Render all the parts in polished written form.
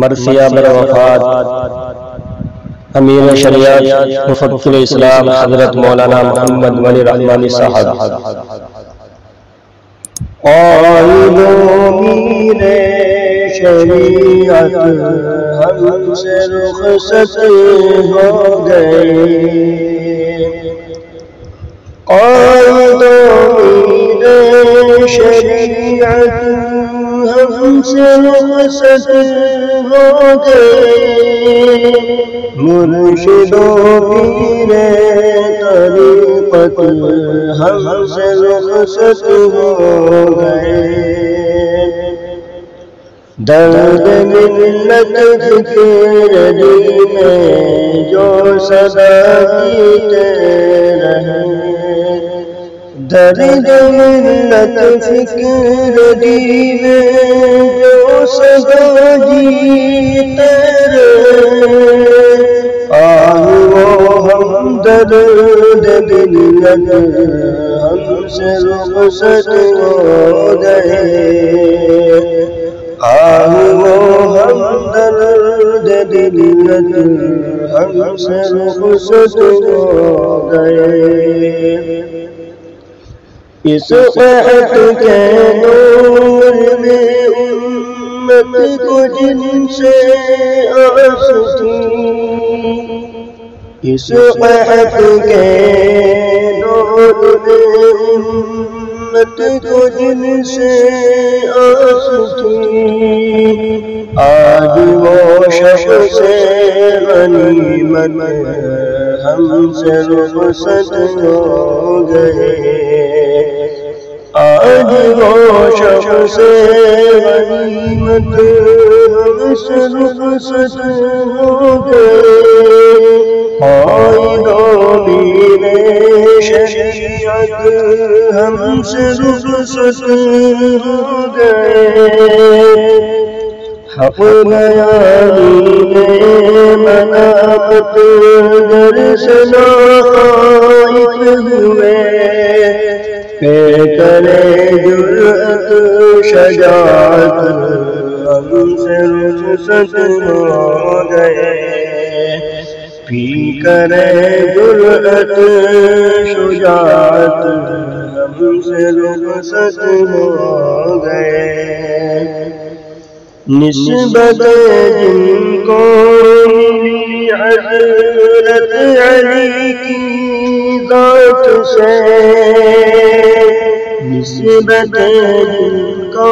مرثیہ بالوفات امیر شریعت مفکر اسلام حضرت مولانا محمد ولی رحمانی صاحب۔ قائد امیر شریعت ہم سے رخصت ہو گئے، قائد امیر شریعت ہم سے رخصت ہو گئے، مرشد و پیر طریقت ہم سے رخصت ہو گئے، درد ملت فکر دی میں جو صدا پیتے رہے، درد ملت فکر دی میں جو صدا جیتے رہے، آہ وہ ہم درد ملت ہم سے رخصت ہو گئے، آہ وہ ہم درد ملت ہم سے رخصت ہو گئے، اس قحط کے دور میں امت کو جن سے آس تھی، اس قحط کے دور میں امت کو جن سے آس تھی، آج وہ شخص غنیمت ہم سے رخصت ہو گئے، آج وہ شخص غنیمت ہم سے رخصت ہو گئے، قائد امیر شریعت ہم سے رخصت ہو گئے، حق بیانی میں ملامت گر سے ناخائف ہوئے، پہ کرے جرأت شجاعت ہم سے رخصت ہو گئے، پی کرے جرأت شجاعت ہم سے رخصت ہو گئے، نسبت جن کو ملی حضرت علی کی ذات سے، نسبت جن کو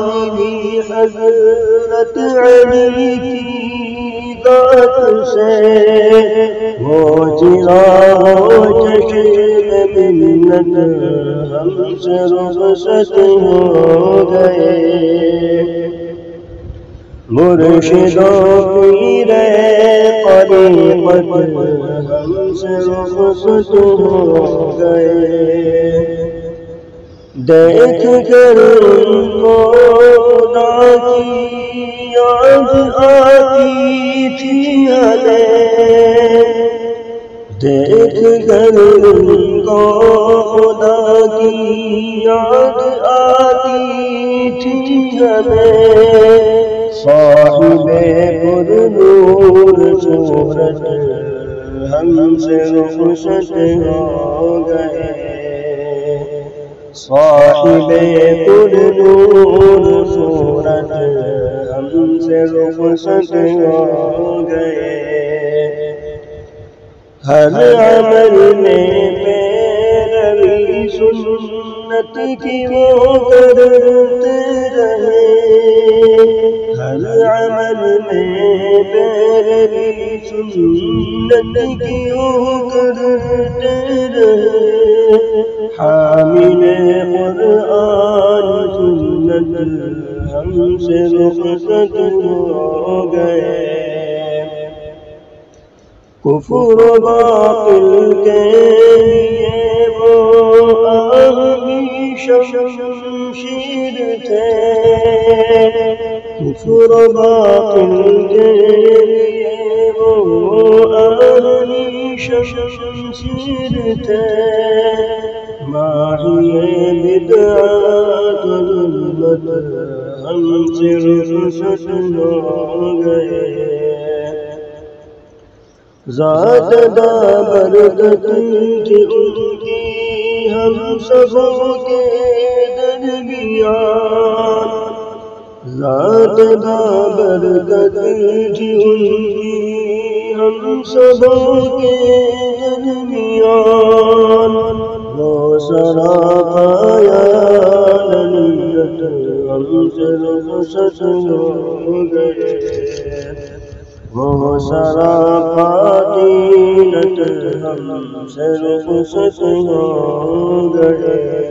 ملی حضرت علی کی ذات سے، وہ چراغ و چشم ملت ہم سے رخصت ہو گئے، مرشد و پیر طریقت ہم سے رخصت ہو گئے، دیکھ کر ان کو خدا کی یاد آتی تھی ہمیں، دیکھ کر ان کو خدا کی یاد آتی تھی ہمیں، صاحب پر نور صورت ہم سے رخصت ہو گئے، صاحب پر نور صورت ہم سے رخصت ہو گئے، ہر عمل میں پیروی سنت کی وہ کرتے رہے، ہر عمل میں پیروی سنت کی وہ کرتے رہے، حامل قرآن سنت ہم سے رخصت ہو گئے، کفر و باطل کے لیے وہ آہنی شمشیر تھے، کفر و باطل کے لیے وہ آہنی شمشیر تھے، ماہی بدعات ظلمت ہم سے رخصت ہو گئے ذات برکت تھی ان کی ہم سبوں کے درمیان ذات برکت تھی ان کی ہم سبوں کے درمیان وہ سراپا عالمیت ہم سے رخصت ہو گئے وہ سراپا دینت ہم سے رخصت ہو گئے